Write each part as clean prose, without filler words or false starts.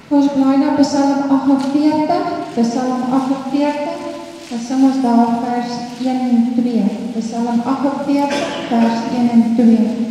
Ons blaai na Psalm 48, dan sing ons daar vers 1 en 2. Psalm 48, vers 1 en 2.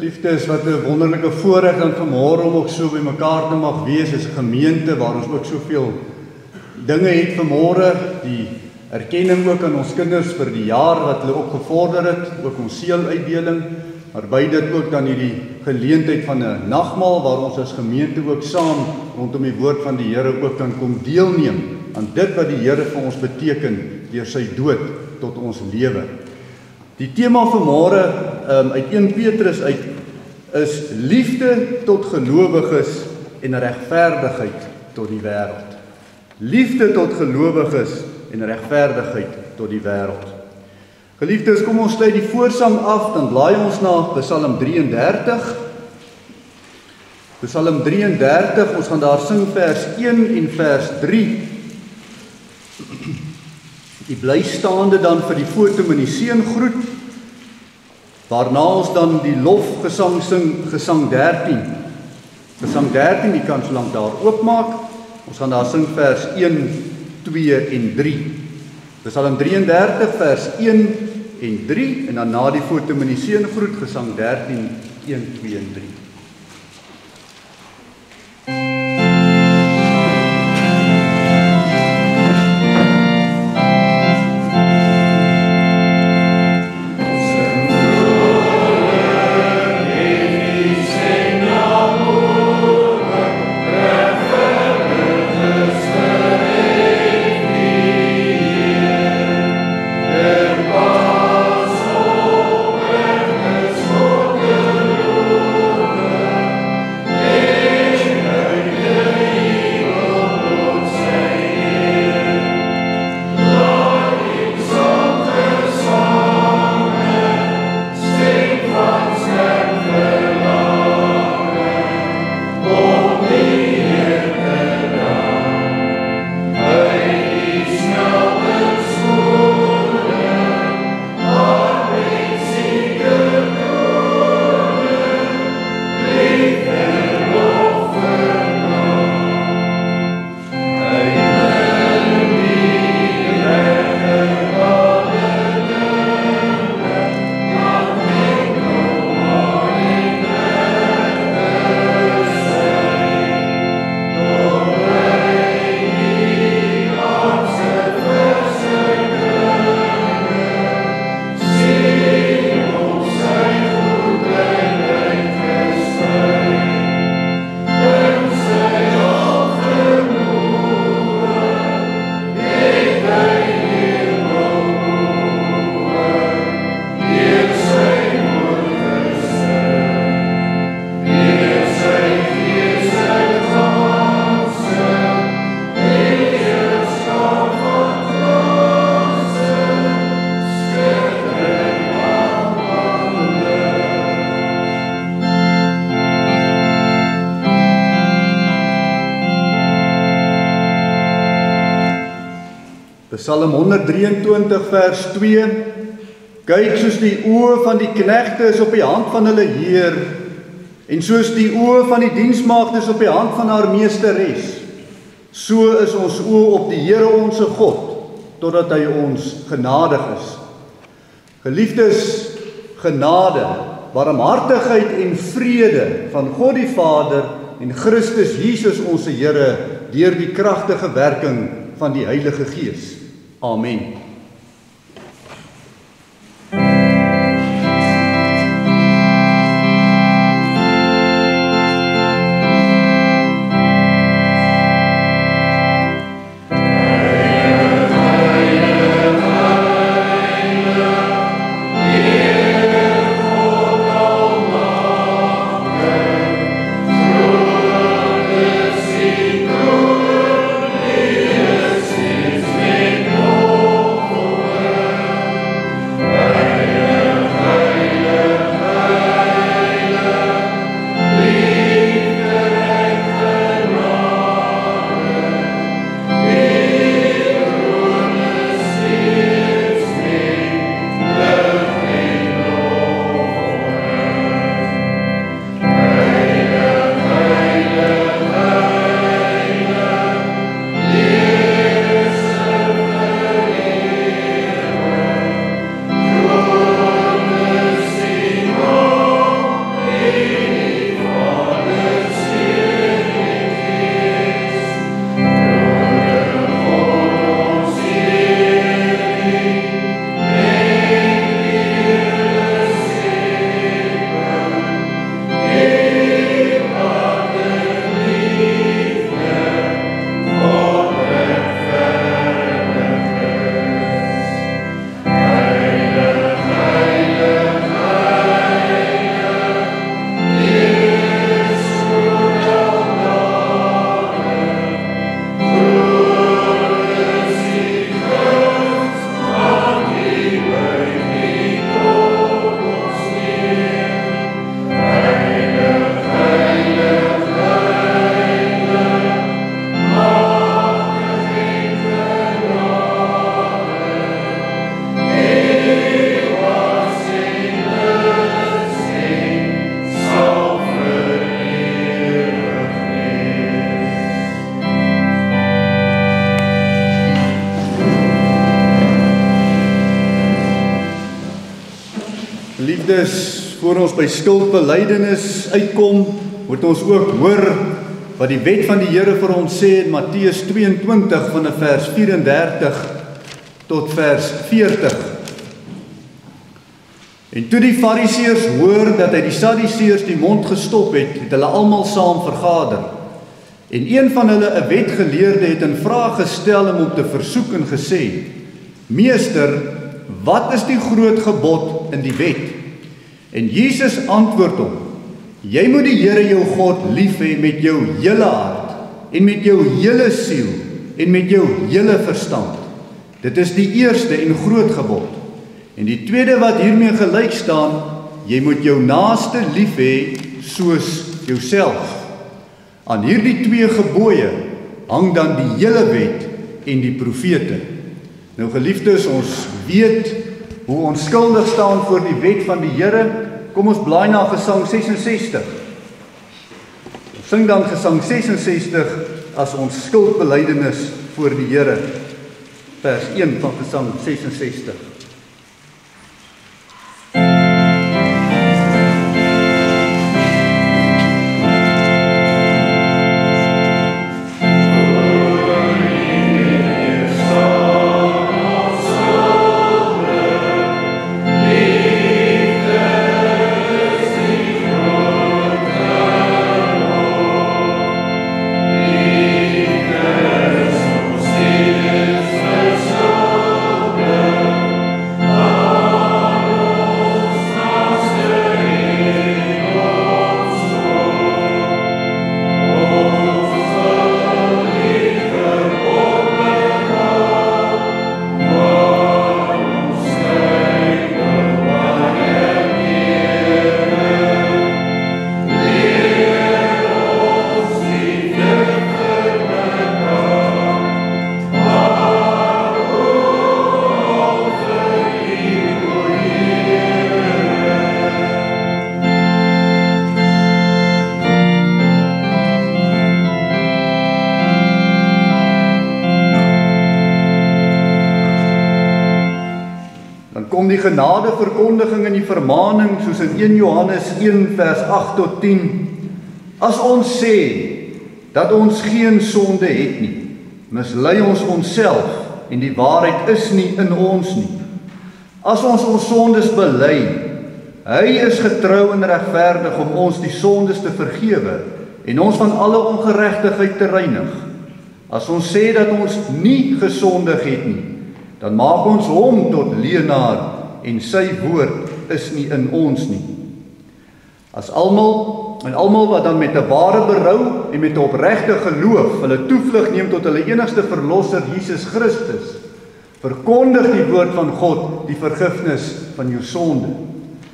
Geliefdes, wat 'n wonderlike voorreg dan vanmôre om ook so by mekaar te mag wees as 'n gemeente waar ons ook soveel dinge het vanmôre, die erkenning ook aan ons kinders vir die jaar wat hulle ook gevorder het, ook ons seeluitdeling, maar by dit ook dan hierdie geleentheid van 'n nagmaal waar ons as gemeente ook saam rondom die woord van die Here ook kan kom deelneem aan dit wat die Here vir ons beteken deur sy dood tot ons lewe. Die tema vanmôre uit 1 Petrus uit is liefde tot gelowiges en regverdigheid tot die wêreld. Liefde tot gelowiges en regverdigheid tot die wêreld. Geliefdes, kom ons sluit die voorsang af, dan blaai ons na Psalm 33. Psalm 33, ons gaan daar sing vers 1 en vers 3. Die bly staande dan vir die foto met die seën groet, waarna ons dan die lofgesang sing, gesang 13. Gesang 13, die kan so lank daar oopmaak. Ons gaan daar sing vers 1, 2 en 3. Psalm 33 vers 1 en 3 en dan na die foto met die seën groet, gesang 13, 1, 2 en 3. Psalm 123 vers 2, kyk soos die oë van die knegte is op die hand van hulle Heer, en soos die oë van die diensmaagde is op die hand van haar meesteres, so is ons oë op die Here onse God, totdat hy ons genadig is. Geliefdes, genade, barmhartigheid en vrede van God die Vader en Christus Jesus onse Here deur die kragtige werking van die Heilige Gees. Amen. Liefdes, voor ons by skuldbelydenis uitkom, moet ons ook hoor wat die wet van die Here vir ons sê in Matteus 22 vanaf vers 34 tot vers 40. En toe die Fariseërs hoor dat hy die Sadduseërs die mond gestop het, het hulle almal saam vergader. En een van hulle, 'n wetgeleerde, het 'n vraag gestel om hom te versoek en gesê: Meester, wat is die groot gebod in die wet? En Jesus antwoord hom: Jy moet die Here jou God lief hê met jou hele hart, en met jou hele siel, en met jou hele verstand. Dit is die eerste en groot gebod. En die tweede wat hiermee gelyk staan, jy moet jou naaste lief hê soos jouself. Aan hierdie twee gebooie hang dan die hele wet en die profete. Nou geliefdes, ons weet hoe ons skuldig staan voor die wet van die Here. Kom ons blaai na Gesang 66. Ons sing dan Gesang 66 as ons skuldbelydenis voor die Here. Vers 1 van Gesang 66. kom die genadeverkondiging en die vermaning soos in 1 Johannes 1 vers 8 tot 10. As ons sê dat ons geen sonde het nie, mislei ons onsself en die waarheid is nie in ons nie. As ons ons sondes bely, hy is getrou en regverdig om ons die sondes te vergewe en ons van alle ongeregtigheid te reinig. As ons sê dat ons nie gesondig het nie, dan maak ons hom tot leienaar en sy woord is nie in ons nie. As almal wat dan met 'n ware berou en met 'n opregte geloof hulle toevlug neem tot hulle enigste verlosser Jesus Christus, verkondig die woord van God die vergifnis van jou sonde.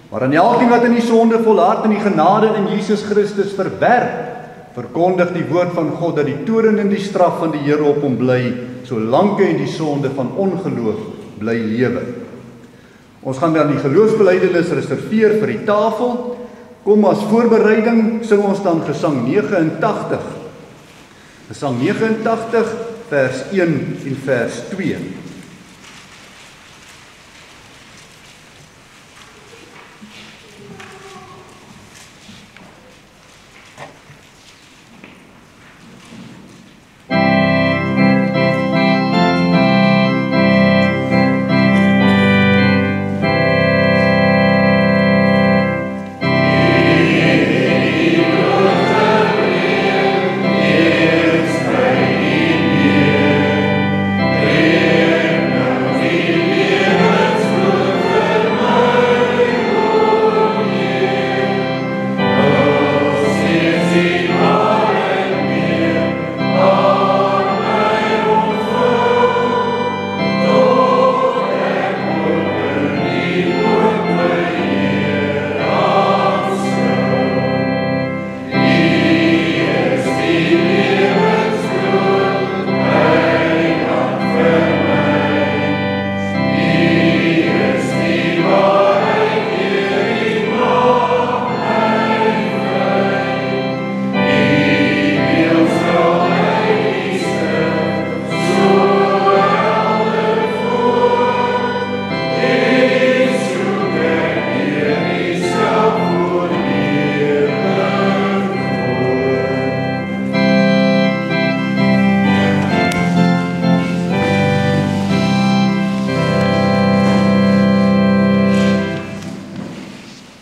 Maar aan elkeen wat in die sonde volhard en die genade in Jesus Christus verwerp, verkondig die woord van God dat die toorn en die straf van die Here op hom bly, solank hy in die sonde van ongeloof bly lewe. Ons gaan dan die geloofsbelijdenis reserveer vir die tafel. Kom as voorbereiding, sing ons dan Gesang 89. Gesang 89, vers 1 en vers 2.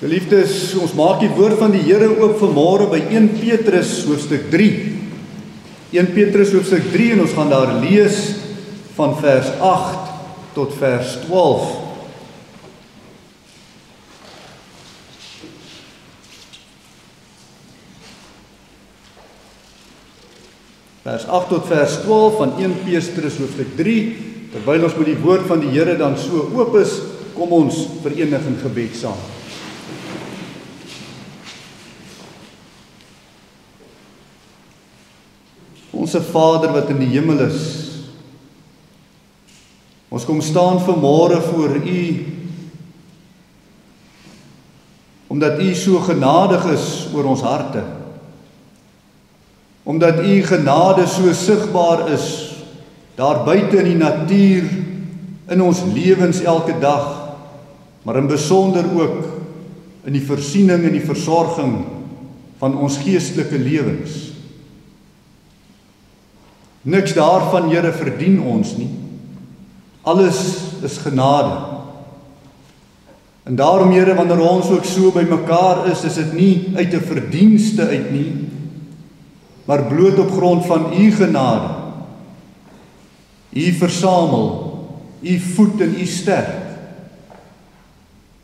Geliefdes, ons maak die woord van die Here oop vanmôre by 1 Petrus hoofstuk 3. 1 Petrus hoofstuk 3 en ons gaan daar lees van vers 8 tot vers 12. Vers 8 tot vers 12 van 1 Petrus hoofstuk 3. Terwyl ons met die woord van die Here dan so oop is, kom ons verenig in gebed saam. Onse Vader wat in die hemel is, ons kom staan vanmôre voor U, omdat U so genadig is oor ons harte, omdat U genade so sigbaar is, daar buite in die natuur, in ons lewens elke dag, maar in besonder ook in die voorsiening en die versorging van ons geestelike lewens. Niks daarvan, Here, verdien ons nie. Alles is genade. En daarom, Here, wanneer ons ook so by mekaar is dit nie uit 'n verdienste uit nie, maar bloot op grond van U genade. U versamel, U voed en U sterk.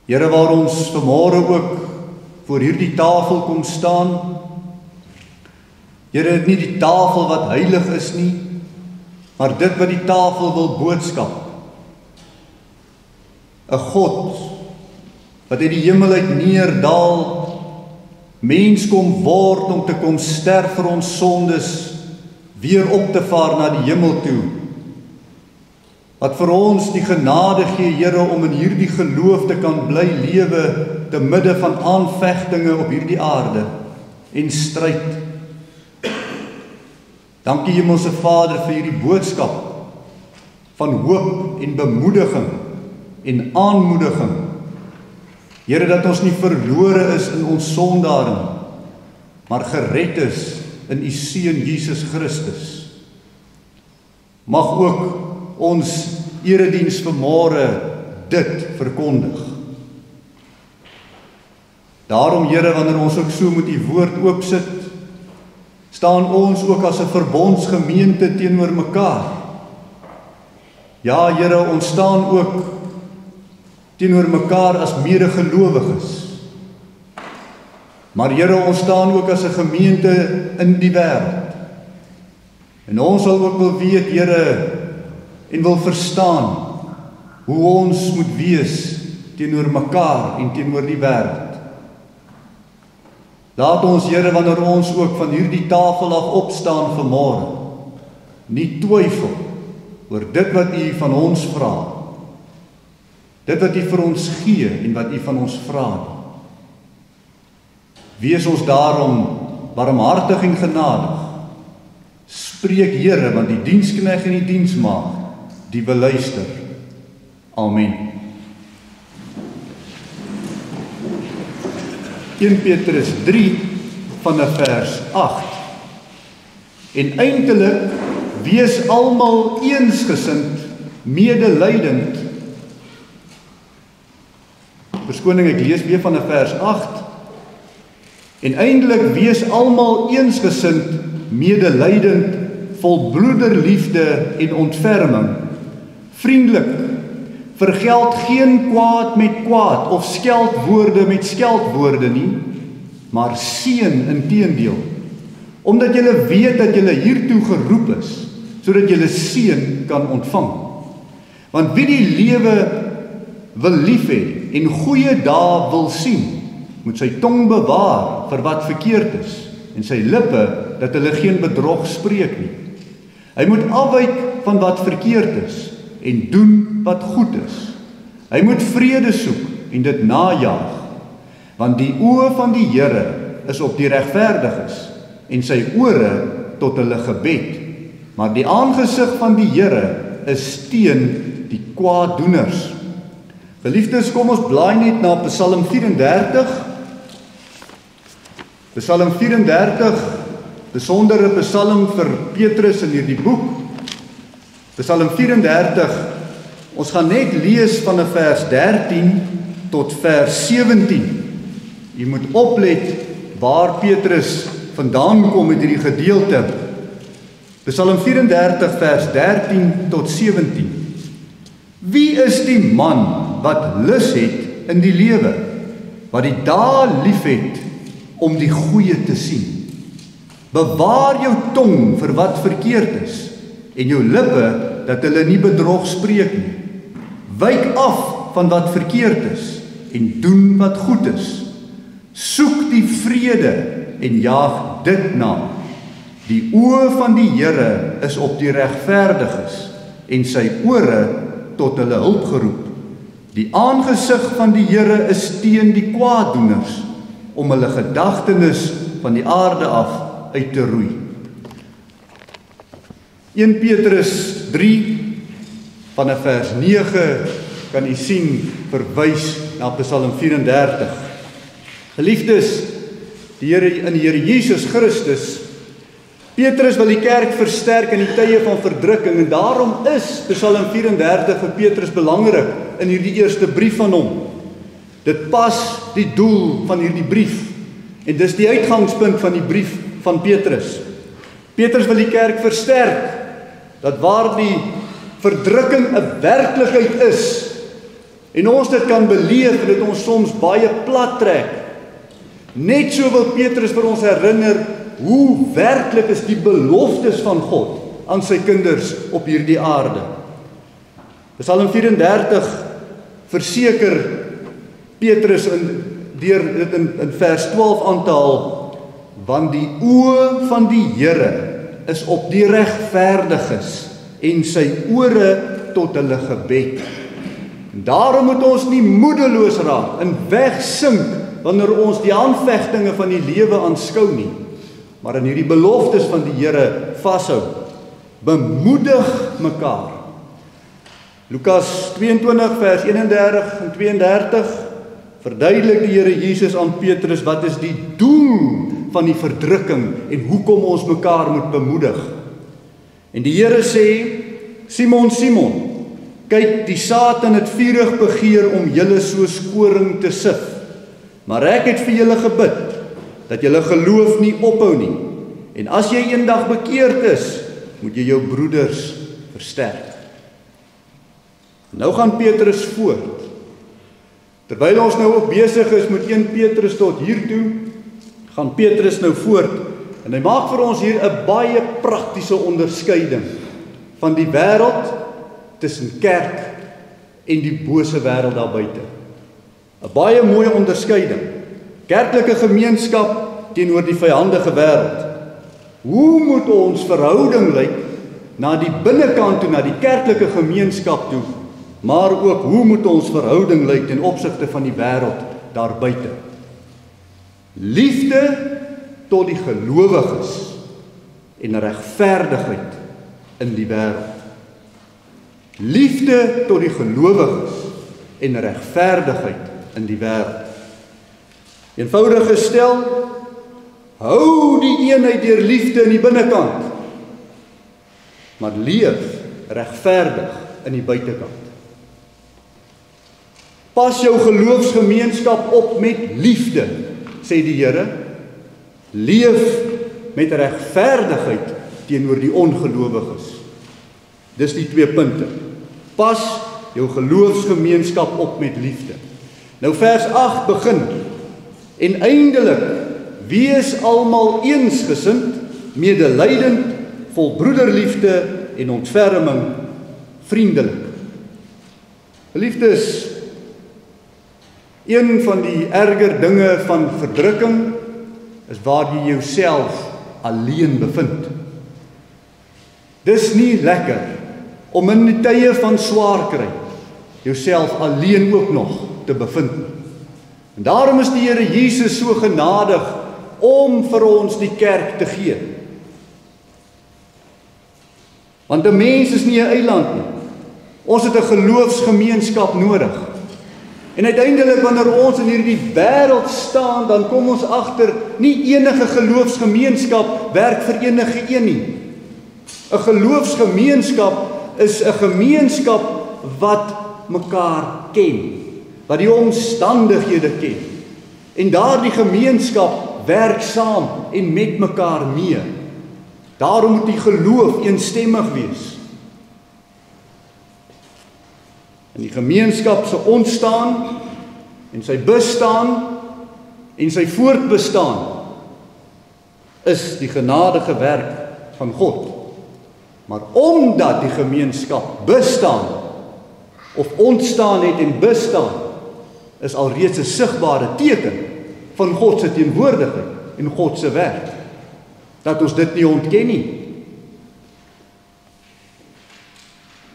Here, waar ons vanmôre ook voor hierdie tafel kom staan, Here, het nie die tafel wat heilig is nie, maar dit wat die tafel wil boodskap. 'n God wat uit die hemel uit neerdal, mens kom word om te kom sterf vir ons sondes, weer op te vaar na die hemel toe. Wat vir ons die genade gee, Here, om in hierdie geloof te kan bly lewe te midde van aanvegtinge op hierdie aarde en stryd. Dankie, Hemelse Vader, vir hierdie boodskap van hoop en bemoediging en aanmoediging. Here, dat ons nie verlore is in ons sondaar nie, maar gered is in U Seun Jesus Christus. Mag ook ons erediens vanmôre dit verkondig. Daarom, Here, wanneer ons ook so met U woord oopsit, staan ons ook as 'n verbondsgemeente teenoor mekaar. Ja, Here, ons staan ook teenoor mekaar as medegelowiges. Maar Here, ons staan ook as 'n gemeente in die wêreld. En ons sal ook wil weet, Here, en wil verstaan hoe ons moet wees teenoor mekaar en teenoor die wêreld. Laat ons, Here, wanneer ons ook van hierdie tafel af opstaan vanmôre, nie twyfel oor dit wat U van ons vra, dit wat U vir ons gee en wat U van ons vra nie. Wees ons daarom barmhartig en genadig. Spreek, Here, want die diensknegt en die diensmaagd, die beluister. Amen. 1 Petrus 3 vanaf vers 8. En eintlik wees almal eensgesind, medelydend. Verskoning, ek lees weer vanaf vers 8. En eintlik wees almal eensgesind, medelydend, vol broederliefde en ontferming, vriendelik, vergeld geen kwaad met kwaad of skeldwoorde met skeldwoorde nie, maar seën inteendeel, omdat julle weet dat julle hiertoe geroep is, sodat julle seën kan ontvang. Want wie die lewe wil lief hê en goeie dae wil sien, moet sy tong bewaar vir wat verkeerd is en sy lippe dat hulle geen bedrog spreek nie. Hy moet afwyk van wat verkeerd is en doen wat goed is. Hy moet vrede soek en dit najaag, want die oë van die Here is op die regverdiges en sy ore tot hulle gebed. Maar die aangesig van die Here is teen die kwaaddoeners. Geliefdes, kom ons blaai net na Psalm 34. Psalm 34, besondere psalm vir Petrus in hierdie boek. Psalm 34, ons gaan net lees van vers 13 tot vers 17. Jy moet oplet waar Petrus vandaan kom met hierdie gedeelte. Psalm 34 vers 13 tot 17. Wie is die man wat lus het in die lewe, wat die dae lief het om die goeie te sien? Bewaar jou tong vir wat verkeerd is en jou lippe dat hulle nie bedrog spreek nie. Wyk af van wat verkeerd is en doen wat goed is. Soek die vrede en jaag dit na. Die oë van die Here is op die regverdiges en sy ore tot hulle hulp geroep. Die aangesig van die Here is teen die kwaaddoeners om hulle gedagtenis van die aarde af uit te roei. 1 Petrus 3 vanaf vers 9 kan u sien verwys na Psalm 34. Geliefdes, die Here Jesus Christus, Petrus wil die kerk versterk in die tye van verdrukking en daarom is Psalm 34 vir Petrus belangrik in hierdie eerste brief van hom. Dit pas die doel van hierdie brief en dis die uitgangspunt van die brief van Petrus. Petrus wil die kerk versterk dat waar die verdrukking 'n werklikheid is en ons dit kan beleef en dit ons soms baie plat trek. Net so wil Petrus vir ons herinner hoe werklik is die beloftes van God aan sy kinders op hierdie aarde. Psalm 34 verseker Petrus deur dit in vers 12 aan te haal, want die oë van die Here is op die regverdiges en sy ore tot hulle gebed. En daarom moet ons nie moedeloos raak en wegsink wanneer ons die aanvegtinge van die lewe aanskou nie, maar in hierdie beloftes van die Here vashou. Bemoedig mekaar. Lukas 22 vers 31 en 32 verduidelik die Here Jesus aan Petrus wat is die doel van die verdrukking en hoekom ons mekaar moet bemoedig. En die Here sê, Simon, Simon, kyk, die Satan het vurig begeer om julle soos koring te sif. Maar ek het vir julle gebid, dat julle geloof nie ophou nie. En as jy eendag bekeerd is, moet jy jou broeders versterk. Nou gaan Petrus voort. Terwyl ons nou ook besig is met 1 Petrus tot hiertoe, gaan Petrus nou voort. En hy maak vir ons hier 'n baie praktiese onderskeiding van die wêreld tussen kerk en die bose wêreld daar buite. 'n Baie mooi onderskeiding. Kerklike gemeenskap teenoor die vyandige wêreld. Hoe moet ons verhouding lyk na die binnekant toe, na die kerklike gemeenskap toe, maar ook hoe moet ons verhouding lyk ten opsigte van die wêreld daar buite? Liefde tot die gelowiges en regverdigheid in die wêreld. Liefde tot die gelowiges en regverdigheid in die wêreld. Eenvoudig gestel, hou die eenheid deur liefde in die binnekant, maar leef regverdig in die buitekant. Pas jou geloofsgemeenskap op met liefde, sê die Here. Leef met regverdigheid teenoor die ongelowiges. Dis die 2 punte. Pas jou geloofsgemeenskap op met liefde. Nou vers 8 begin. En eindelik, wees almal eensgesind, medelydend, vol broederliefde en ontferming, vriendelik. Geliefdes, een van die erger dinge van verdrukking is waar jy jouself alleen bevind. Dis nie lekker om in die tye van swaar kry jouself alleen ook nog te bevind. En daarom is die Here Jesus so genadig om vir ons die kerk te gee. Want 'n mens is nie 'n eiland nie. Ons het 'n geloofsgemeenskap nodig. En uiteindelik wanneer ons in hierdie wêreld staan, dan kom ons agter nie enige geloofsgemeenskap werk vir enige een nie. 'n Geloofsgemeenskap is 'n gemeenskap wat mekaar ken, wat die omstandighede ken. En daardie gemeenskap werk saam en met mekaar mee. Daarom moet die geloof eensstemmig wees. En die gemeenskap se ontstaan en sy bestaan en sy voortbestaan is die genadige werk van God. Maar omdat die gemeenskap bestaan of ontstaan het en bestaan, is alreeds 'n sigbare teken van God se teenwoordigheid en God se werk. Dat ons dit nie ontken nie.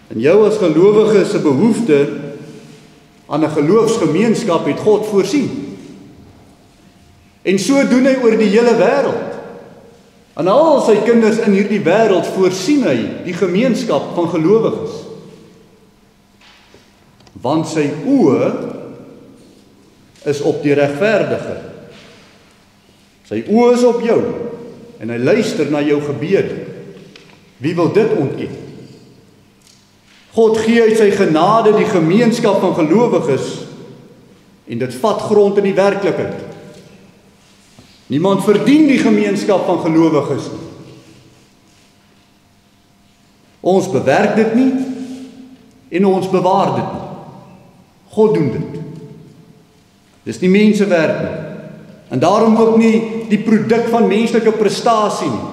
En jou as gelowige se behoefte aan 'n geloofsgemeenskap het God voorsien. En so doen hy oor die hele wêreld. Aan al sy kinders in hierdie wêreld voorsien hy die gemeenskap van gelowiges. Want sy oë is op die regverdige. Sy oë is op jou en hy luister na jou gebede. Wie wil dit ontken? God gee uit sy genade die gemeenskap van gelowiges en dit vat grond in die werklikheid. Niemand verdien die gemeenskap van gelowiges nie. Ons bewerk dit nie en ons bewaar dit nie. God doen dit. Dis nie mensewerk nie. En daarom ook nie die produk van menslike prestasie nie.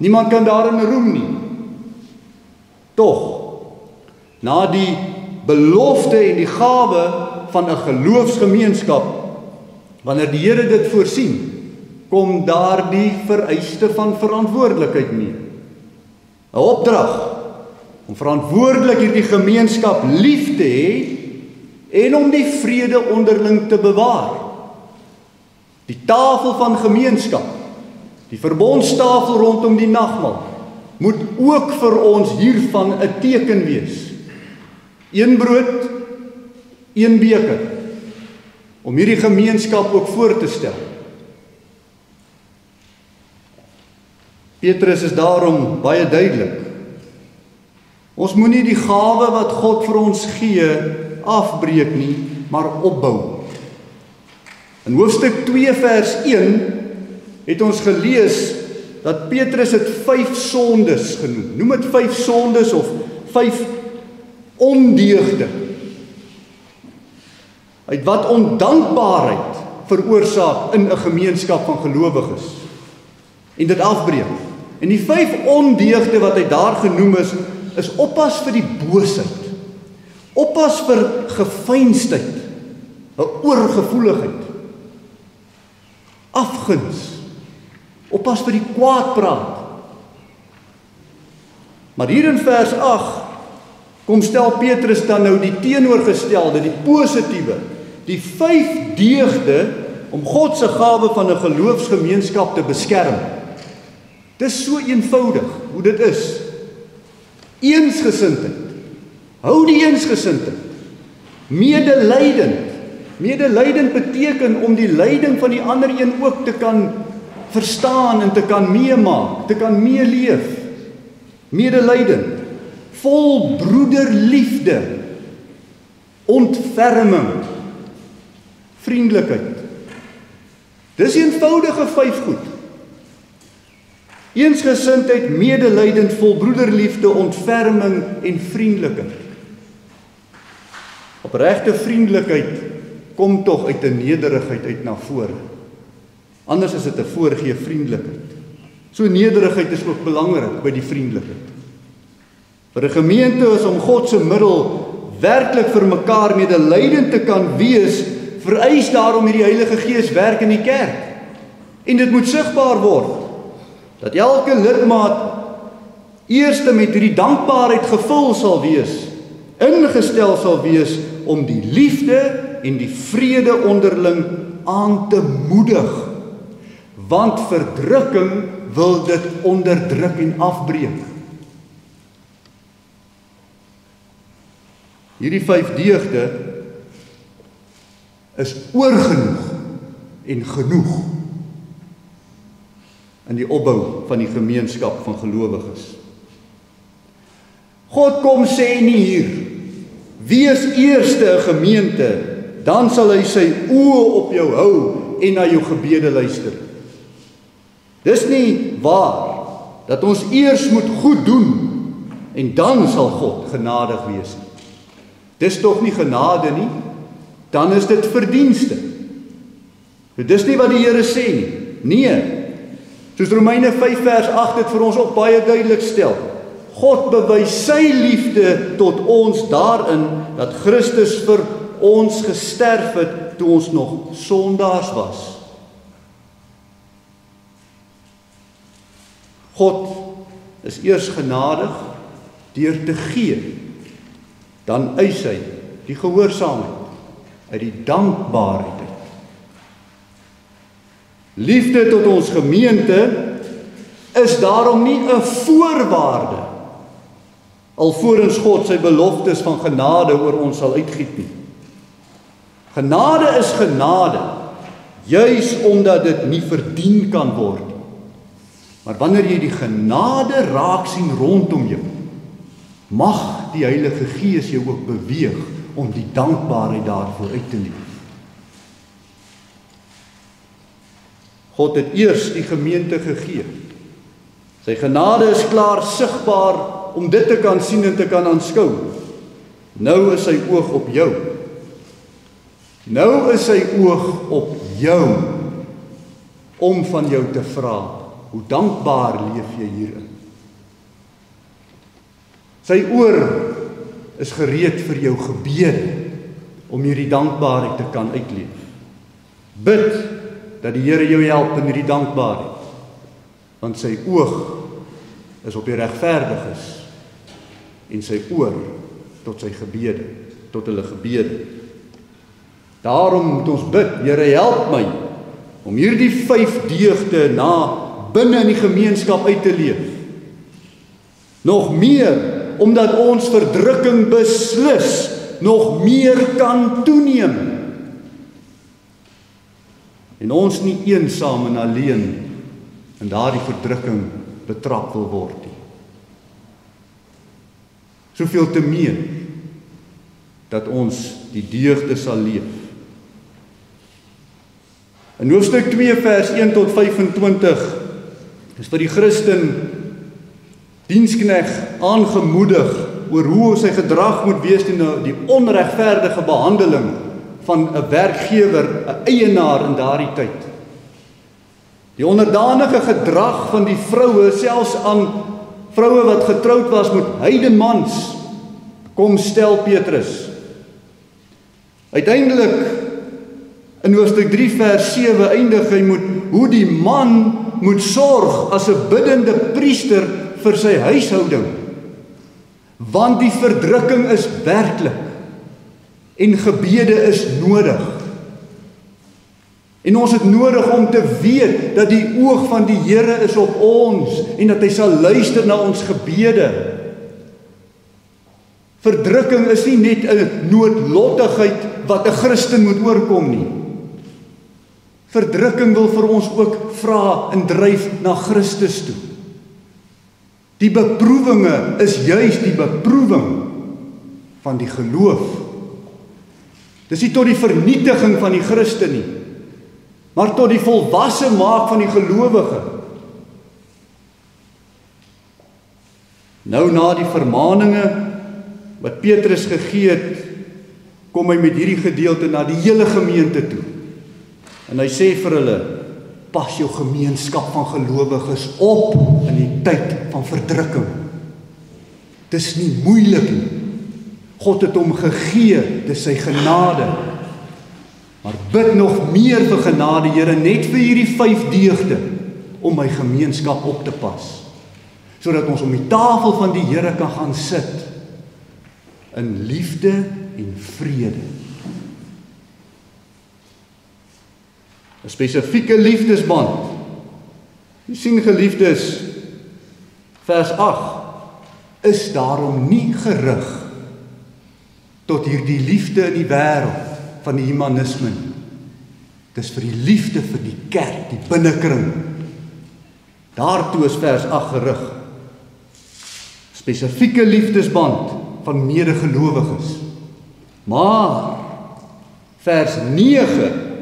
Niemand kan daarin roem nie. Tog, na die belofte en die gawe van 'n geloofsgemeenskap, wanneer die Here dit voorsien, kom daar die vereiste van verantwoordelikheid mee. 'n Opdrag om verantwoordelik hierdie gemeenskap lief te hê en om die vrede onderling te bewaar. Die tafel van gemeenskap, die verbondstafel rondom die nagmaal, moet ook vir ons hiervan 'n teken wees. Een brood, een beker, om hierdie gemeenskap ook voor te stel. Petrus is daarom baie duidelik. Ons moenie die gawe wat God vir ons gee, afbreek nie, maar opbou. In hoofstuk 2 vers 1 het ons gelees dat Petrus het 5 sondes genoem. Noem dit 5 sondes of 5 ondeugde. Uit wat ondankbaarheid veroorsaak in 'n gemeenskap van gelowiges. En dit afbreek. En die 5 ondeugde wat hy daar genoem is oppas vir die boosheid. Oppas vir gefeinsdheid, 'n oorgevoeligheid. Afguns. Oppas vir die kwaadpraat. Maar hier in vers 8 kom stel Petrus dan nou die teenoorgestelde, die positiewe, die 5 deugde om God se gawe van 'n geloofsgemeenskap te beskerm. Dis so eenvoudig hoe dit is. Eensgesindheid. Hou die eensgesindheid. Medelydend. Medelydend beteken om die lyding van die ander een ook te kan verstaan en te kan meemaak, te kan meeleef. Medelydend. Vol broederliefde. Ontferming. Vriendelikheid. Dis eenvoudige 5 goed. Eensgesindheid, medelydend, vol broederliefde, ontferming en vriendelikheid. Opregte vriendelikheid kom tog uit 'n nederigheid uit na vore. Anders is dit 'n voorgee vriendelikheid. So nederigheid is ook belangrik by die vriendelikheid. Vir 'n gemeente is om God se middel werklik vir mekaar medelydend te kan wees, vereis daarom hierdie Heilige Gees werk in die kerk. En dit moet sigbaar word. Dat elke lidmaat eerste met hierdie dankbaarheid gevul sal wees, ingestel sal wees om die liefde en die vrede onderling aan te moedig. Want verdrukking wil dit onderdruk en afbreek. Hierdie 5 deugde is oorgenoeg en genoeg in die opbou van die gemeenskap van gelowiges. God kom sê nie hier, wees eerste 'n gemeente, dan sal hy sy oë op jou hou en na jou gebede luister. Dis nie waar, dat ons eers moet goed doen, en dan sal God genadig wees. Dis tog nie genade nie, dan is dit verdienste. Dis nie wat die Here sê nie. Nee, soos Romeine 5 vers 8 dit vir ons ook baie duidelik stel. God bewys sy liefde tot ons daarin, dat Christus vir ons gesterf het, toe ons nog sondaars was. God is eers genadig deur te gee, dan eis hy die gehoorsaamheid uit die dankbaarheid. Liefde tot ons gemeente is daarom nie 'n voorwaarde, alvorens God sy beloftes van genade oor ons sal uitgiet nie. Genade is genade, juis omdat dit nie verdien kan word. Maar wanneer jy die genade raak sien rondom jou, mag die Heilige Gees jou ook beweeg om die dankbaarheid daarvoor uit te leef. God het eers die gemeente gegee. Sy genade is klaar sigbaar om dit te kan sien en te kan aanskou. Nou is sy oog op jou. Nou is sy oog op jou om van jou te vra, hoe dankbaar leef jy hierin? Sy oor is gereed vir jou gebede om hierdie dankbaarheid te kan uitleef. Bid dat die Here jou help in hierdie dankbaarheid, want sy oog is op die regverdiges en sy oor tot sy gebede, tot hulle gebede. Daarom moet ons bid, Here help my om hierdie 5 deugde binne in die gemeenskap uit te leef. Nog meer omdat ons verdrukking beslis nog meer kan toeneem. En ons nie eensaam en alleen in daardie verdrukking betrap wil word nie. Soveel te meer dat ons die deugde sal leef. In hoofstuk 2 vers 1 tot 25 is vir die Christen dienskneg aangemoedig oor hoe sy gedrag moet wees teenoor die onregverdige behandeling van 'n werkgewer, 'n eienaar in daardie tyd. Die onderdanige gedrag van die vroue, selfs aan vroue wat getroud was met heidenmans, kom stel Petrus. Uiteindelik, in hoofstuk 3 vers 7 eindig hy met hoe die man moet sorg as 'n biddende priester vir sy huishouding. Want die verdrukking is werklik en gebede is nodig. En ons het nodig om te weet dat die oog van die Here is op ons en dat hy sal luister na ons gebede. Verdrukking is nie net 'n noodlottigheid wat 'n Christen moet oorkom nie. Verdrukking wil vir ons ook vra en dryf na Christus toe. Die beproewinge is juis die beproewing van die geloof. Dis nie tot die vernietiging van die Christen nie, maar tot die volwasse maak van die gelowige. Nou na die vermaninge wat Petrus gegee het, kom hy met hierdie gedeelte na die hele gemeente toe. En hy sê vir hulle, pas jou gemeenskap van gelowiges op in die tyd van verdrukking. Dis nie moeilik nie. God het hom gegee, dis sy genade. Maar bid nog meer vir genade, Here, net vir hierdie 5 deugde, om my gemeenskap op te pas. Sodat ons om die tafel van die Here kan gaan sit, in liefde en vrede. 'n spesifieke liefdesband. Jy sien, geliefdes, vers 8, is daarom nie gerig tot hierdie liefde in die wêreld van die humanisme nie. Dis vir die liefde vir die kerk, die binnekring. Daartoe is vers 8 gerig. Spesifieke liefdesband van medegelowiges. Maar vers 9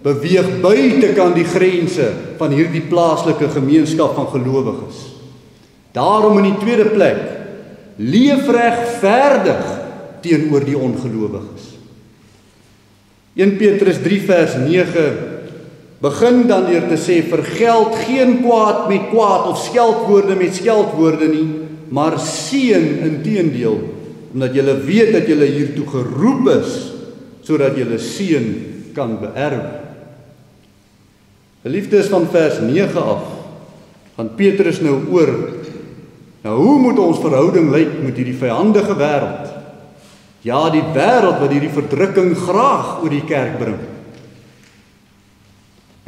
beweeg buitekant die grense van hierdie plaaslike gemeenskap van gelowiges. Daarom in die tweede plek, leef regverdig teenoor die ongelowiges. 1 Petrus 3 vers 9 begin dan deur te sê, vergeld geen kwaad met kwaad of skeldwoorde met skeldwoorde nie, maar seën inteendeel, omdat julle weet dat julle hiertoe geroep is, sodat julle seën kan beerwe. Geliefdes, van vers 9 af, gaan Petrus nou oor, hoe moet ons verhouding lyk met hierdie vyandige wêreld? Ja, die wêreld wat hierdie verdrukking graag oor die kerk bring.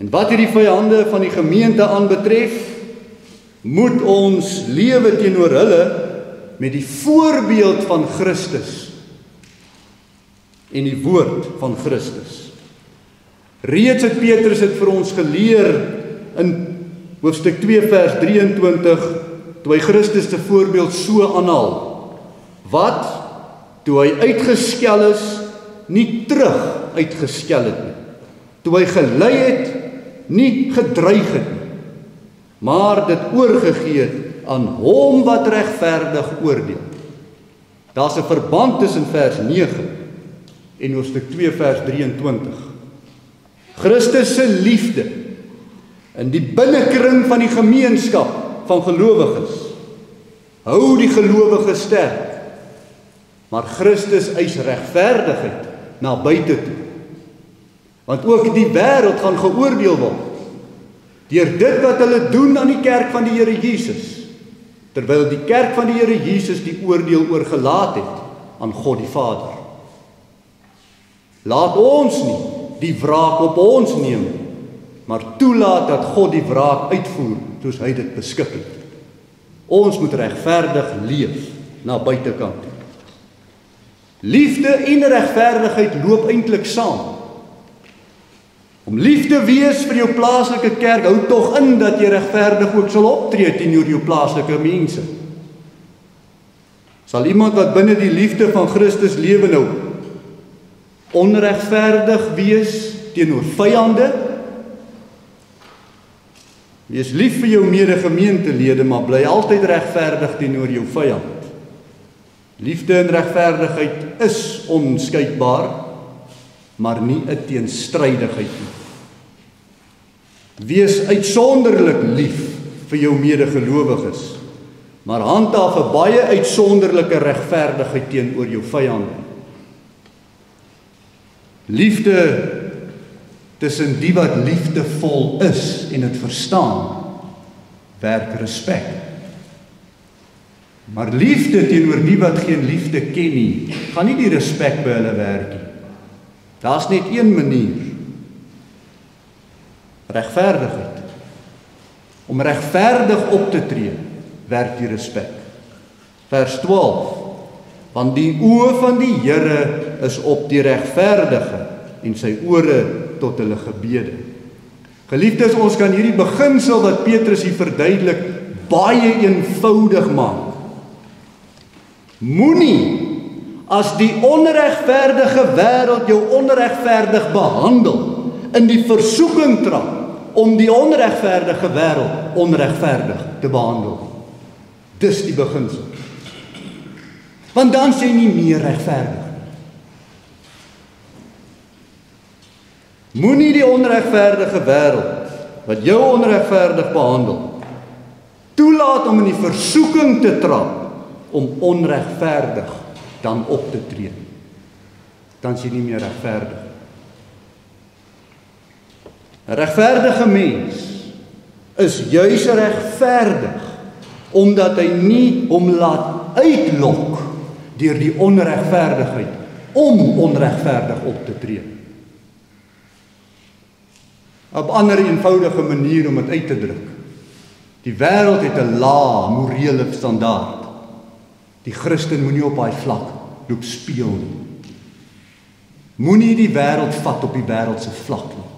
En wat hierdie vyande van die gemeente aanbetref, moet ons lewe teenoor hulle met die voorbeeld van Christus en die woord van Christus. Reeds het Petrus het vir ons geleer in hoofstuk 2 vers 23, toe hy Christus se voorbeeld so aanhaal. Wat? Toe hy uitgeskel is, nie terug uitgeskel het nie. Toe hy gelei het, nie gedreig het nie, maar dit oorgegee het aan hom wat regverdig oordeel. Daar's 'n verband tussen vers 9 en hoofstuk 2 vers 23. Christus se liefde in die binnekring van die gemeenskap van gelowiges hou die gelowiges sterk. Maar Christus eis regverdigheid na buite toe. Want ook die wêreld gaan geoordeel word deur dit wat hulle doen aan die kerk van die Here Jesus, terwyl die kerk van die Here Jesus die oordeel oorgelaat het aan God die Vader. Laat ons nie die wraak op ons neem, maar toelaat dat God die wraak uitvoer soos hy dit beskik het. Ons moet regverdig leef na buitekant toe. Liefde en regverdigheid loop eintlik saam. Om lief te wees vir jou plaaslike kerk, hou tog in dat jy regverdig ook sal optree teenoor jou plaaslike mense. Sal iemand wat binne die liefde van Christus lewe nou onregverdig wees teenoor vyande? Wees lief vir jou mede-gemeentelede, maar bly altyd regverdig teenoor jou vyand. Liefde en regverdigheid is onskeidbaar, maar nie 'n teenstrydigheid nie. Wees uitsonderlik lief vir jou medegelowiges, maar handhaaf 'n baie uitsonderlike regverdigheid teenoor jou vyande. Liefde tussen die wat liefdevol is en dit verstaan, werk respek. Maar liefde teenoor die wat geen liefde ken nie, gaan nie die respek by hulle werk nie. Daar's net een manier. Regverdigheid. Om regverdig op te tree, werk die respek. Vers 12. Want die oë van die Here is op die regverdige en sy ore tot hulle gebede. Geliefdes, ons kan hierdie beginsel wat Petrus hier verduidelik baie eenvoudig maak. Moenie as die onregverdige wêreld jou onregverdig behandel, in die versoeking trap om die onregverdige wêreld onregverdig te behandel. Dis die beginsel. Want dan is jy nie meer regverdig. Moenie die onregverdige wêreld wat jou onregverdig behandel, toelaat om in die versoeking te trap om onregverdig dan op te tree. Dan is jy nie meer regverdig. 'n Regverdige mens is juis regverdig omdat hy nie hom laat uitlok deur die onregverdigheid om onregverdig op te tree. 'n ander eenvoudige manier om dit uit te druk. Die wêreld het 'n lae morele standaard. Die Christen moenie op daai vlak loop speel nie. Moenie die wêreld vat op die wêreld se vlak nie.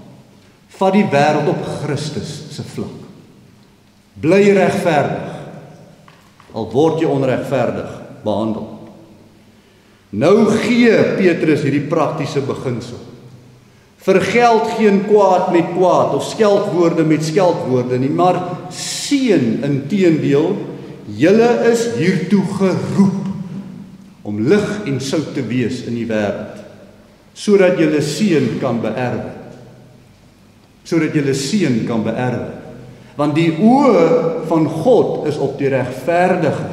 Vat die wêreld op Christus se vlak. Bly regverdig, al word jy onregverdig behandel. Nou gee Petrus hierdie praktiese beginsel. Vergeld geen kwaad met kwaad of skeldwoorde met skeldwoorde nie, maar seën inteendeel. Julle is hiertoe geroep om lig en sout te wees in die wêreld, sodat julle seën kan beerwe. Sodat julle seën kan beerwe. Want die oë van God is op die regverdige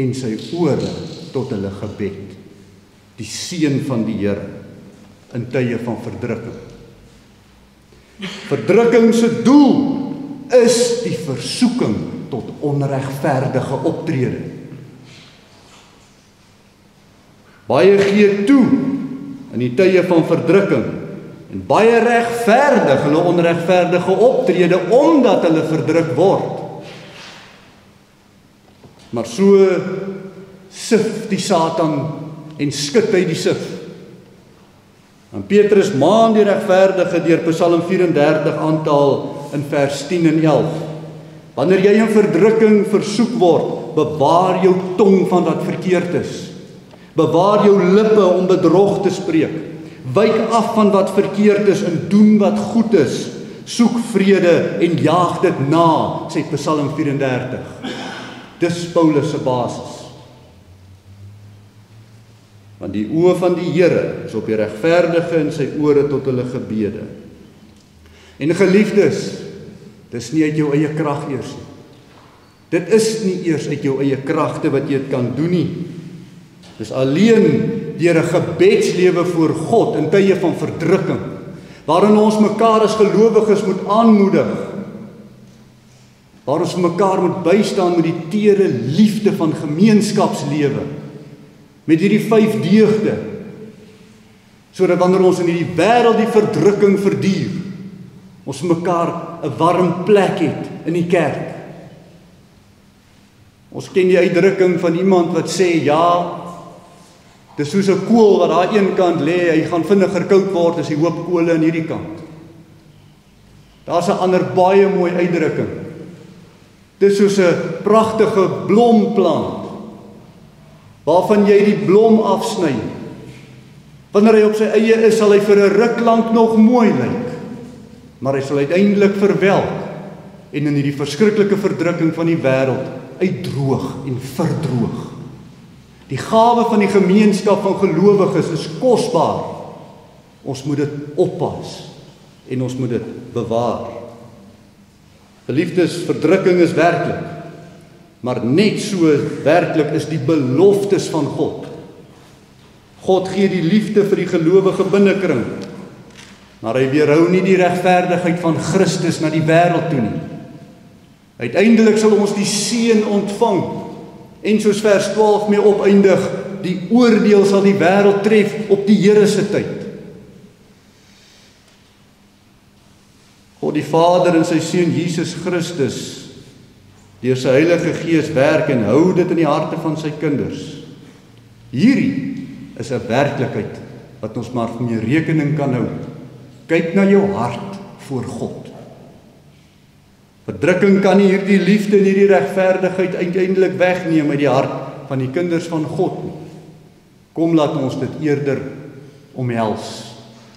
en sy ore tot hulle gebed. Die seën van die Here in tye van verdrukking. Verdrukking se doel is die versoeking tot onregverdige optrede. Baie gee toe in die tye van verdrukking en baie regverdig hulle onregverdige optrede omdat hulle verdruk word. Maar so sif die Satan en skud hy die sif. En Petrus maan die regverdige deur Psalm 34 aantal in vers 10 en 11. Wanneer jy in verdrukking versoek word, bewaar jou tong van wat verkeerd is. Bewaar jou lippe om bedrog te spreek. Wyk af van wat verkeerd is en doen wat goed is. Soek vrede en jaag dit na, sê Psalm 34. Dis Paulus se basis. Want die oë van die Here is op die regverdige en sy ore tot hulle gebede. En geliefdes, dis nie uit jou eie krag eers nie. Dit is nie eers uit jou eie kragte wat jy dit kan doen nie. Dis alleen deur 'n gebedslewe voor God in tye van verdrukking, waarin ons mekaar as gelowiges moet aanmoedig, waar ons mekaar moet bystaan met die tere liefde van gemeenskapslewe, met hierdie 5 deugde, sodat wanneer ons in hierdie wêreld die verdrukking verduur, ons mekaar 'n warm plek het in die kerk. Ons ken die uitdrukking van iemand wat sê, ja, dis soos 'n kool wat daar een kant lê, hy gaan vinniger koud word as die hoop kole aan hierdie kant. Daar's 'n ander baie mooi uitdrukking. Dis soos 'n pragtige blomplant, waarvan jy die blom afsny. Wanneer hy op sy eie is, sal hy vir 'n ruk lank nog mooi lyk, maar hy sal uiteindelik verwelk en in hierdie verskriklike verdrukking van die wêreld uitdroog en verdroog. Die gawe van die gemeenskap van gelowiges is kosbaar. Ons moet dit oppas en ons moet dit bewaar. Geliefdes, verdrukking is werklik, maar net so werklik is die beloftes van God. God gee die liefde vir die gelowige binnekring, maar hy weerhou nie die regverdigheid van Christus na die wêreld toe nie. Uiteindelik sal ons die seën ontvang, en soos vers 12 mee opeindig, die oordeel sal die wêreld tref op die Here se tyd. God die Vader en sy Seun Jesus Christus, deur sy Heilige Gees werk en hou dit in die harte van sy kinders. Hierdie is 'n werklikheid wat ons maar mee rekening kan hou. Kyk na jou hart voor God. Verdrukking kan nie hierdie liefde en hierdie regverdigheid uiteindelik wegneem uit die hart van die kinders van God nie. Kom, laat ons dit eerder omhels.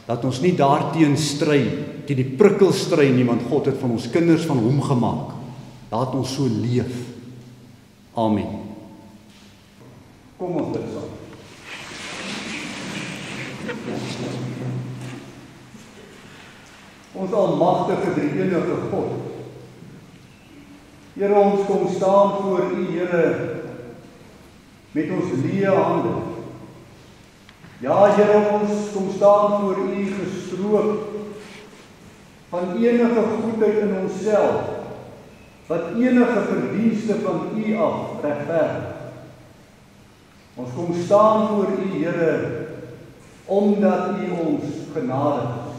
Laat ons nie daarteen stry, teen die prikkel stry nie, want God het van ons kinders van hom gemaak. Laat ons so leef. Amen. Kom ons bid saam. Ons almagtige drie-enige God, Here, ons kom staan voor U, Here, met ons leë hande. Ja, Here, ons kom staan voor U gestroop van enige goedheid in onsself, wat enige verdienste van U af regverdig. Ons kom staan voor U, Here, omdat U ons genadig is.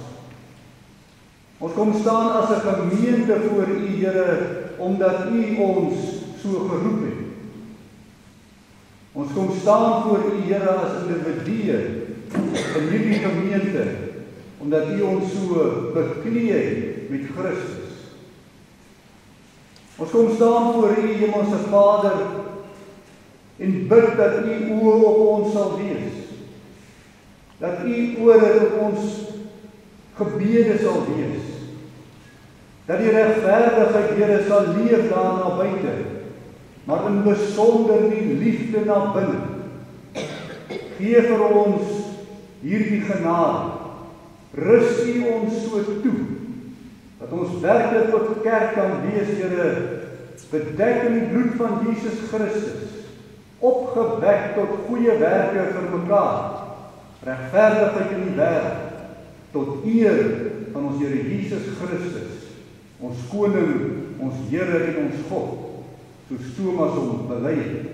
Ons kom staan as 'n gemeente voor U, Here, omdat U ons so geroep het. Ons kom staan voor U, Here, as individue in hierdie gemeente, omdat U ons so bekleed het met Christus. Ons kom staan voor U, Hemelse Vader, en bid dat U oë op ons sal wees. Dat U ore op ons gebede sal wees. Dat die regverdigheid, Here, sal leef daar na buite, maar in besonder die liefde na binne. Gee vir ons hierdie genade. Rus U ons so toe, dat ons werklik 'n kerk kan wees, Here, bedek in die bloed van Jesus Christus, opgewek tot goeie werke vir mekaar, regverdigheid in die wêreld, tot eer van ons Here Jesus Christus, ons koning, ons Here en ons God, soos Thomas hom bely het.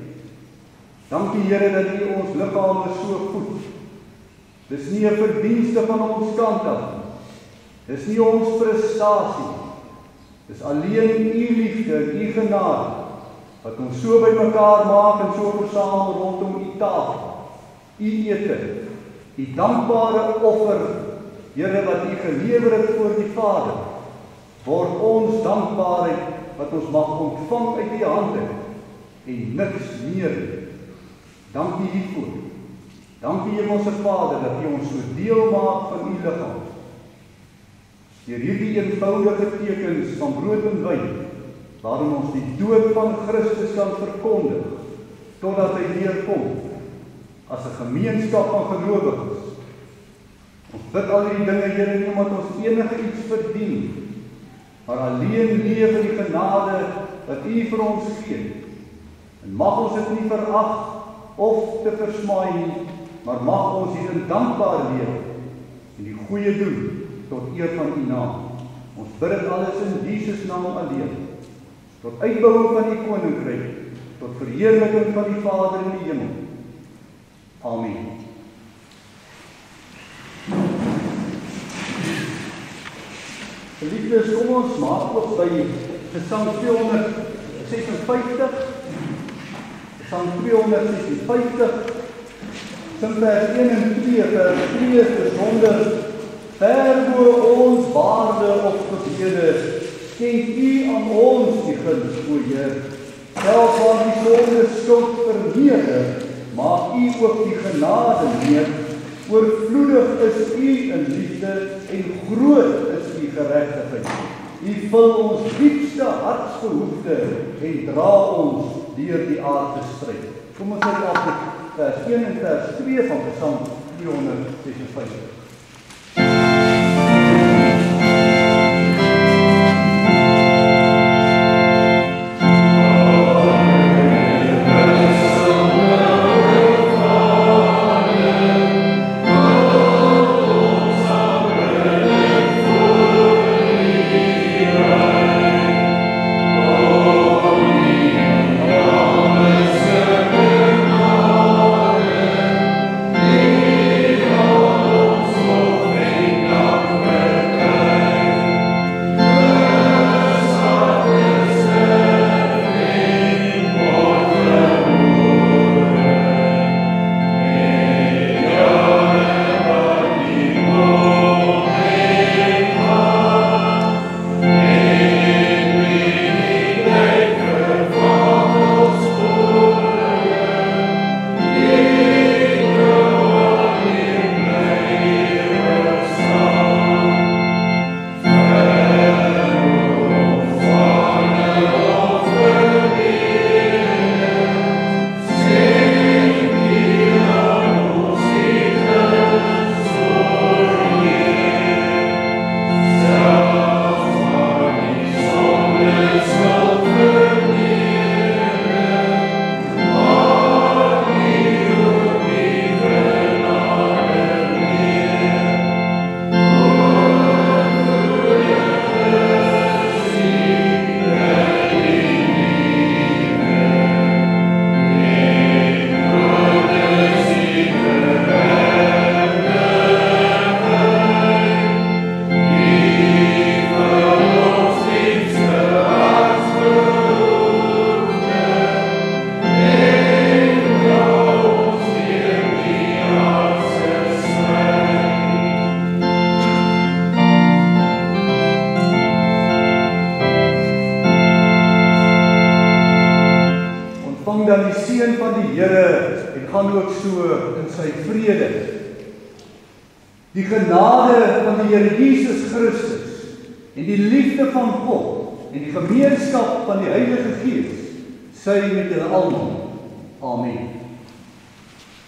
Dankie, Here, dat U ons liggame so goed. Dis nie 'n verdienste van ons kant af nie. Dis nie ons prestasie. Dis alleen U liefde en U genade wat ons so bymekaar maak en so versamel rondom U tafel. U ete, U dankbare offer, Here, wat U gelewer het voor die Vader, word ons dankbaarheid wat ons mag ontvang uit U hande en niks meer. Dankie hiervoor. Dankie, Hemelse Vader, dat U ons so deel maak van U liggaam. Deur hierdie eenvoudige tekens van brood en wyn, waarin ons die dood van Christus kan verkondig, totdat Hy weer kom, as 'n gemeenskap van gelowiges. Ons bid al hierdie dinge, Here, nie omdat ons enige iets verdien, maar alleen leef in die genade wat U vir ons gee. En mag ons dit nie verag of te versmaai nie, maar mag ons hierin dankbaar leef en die goeie doen tot eer van U naam. Ons bid dit alles in Jesus naam alleen, tot uitbouing van U koninkryk, tot verheerliking van die Vader in die hemel. Amen. Geliefdes, kom ons maak op by Gesang 256. Psalm 256, Psalm vers 1 en 2, vers 3 is besonder, ver bo ons waarde of gebede, skenk U aan ons die guns, o Heer. Selfs waar die sonde skuld vermeerder, maak U ook die genade meer. Oorvloedig is U in liefde en groot is U geregtigheid. U vul ons diepste hartsbehoefte en dra ons deur die aardse stryd. Kom ons kyk af vers 1 en vers 2 van Psalm 256. Dan die seën van die Here en gaan ook so in sy vrede. Die genade van die Here Jesus Christus en die liefde van God en die gemeenskap van die Heilige Gees sy met julle almal. Amen.